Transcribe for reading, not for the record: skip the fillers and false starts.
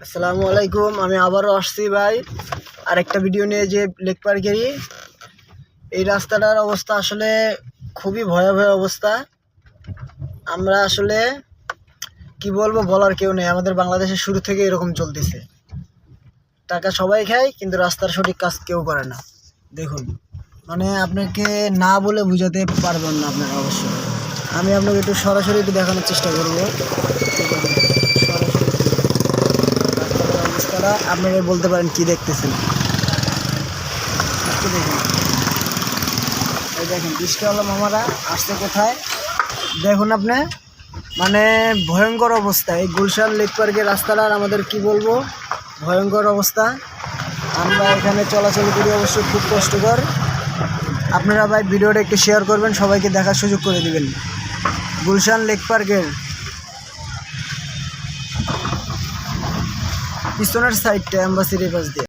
আসসালামু আলাইকুম। আমি আবারও আসছি ভাই আরেকটা ভিডিও নিয়ে, যে লেক পার্কেরই। এই রাস্তাটার অবস্থা আসলে খুবই ভয়াবহ অবস্থা। আমরা আসলে কি বলবো, বলার কেউ নেই। আমাদের বাংলাদেশে শুরু থেকে এরকম চলতেছে, টাকা সবাই খায় কিন্তু রাস্তার সঠিক কাজ কেউ করে না। দেখুন, মানে আপনাকে না বলে বুঝাতে পারবেন না আপনারা। অবশ্যই আমি আপনাকে একটু সরাসরি একটু দেখানোর চেষ্টা করবো। অবস্থাটা আপনারা বলতে পারেন কি দেখতেছেন। একটু দেখুন, এই দেখেন বৃষ্টিওয়ালা মামারা আসছে কোথায়, দেখুন আপনি। মানে ভয়ঙ্কর অবস্থা এই গুলশান লেক পার্কের রাস্তাটার। আমাদের কি বলবো, ভয়ঙ্কর অবস্থা। আমরা এখানে চলাচল করি, অবশ্যই খুব কষ্টকর। আপনারা ভাই ভিডিওটা একটু শেয়ার করবেন, সবাইকে দেখার সুযোগ করে দিবেন। গুলশান লেক পার্কের পিছনের সাইডটা এম্বাসির পাশ দিয়ে।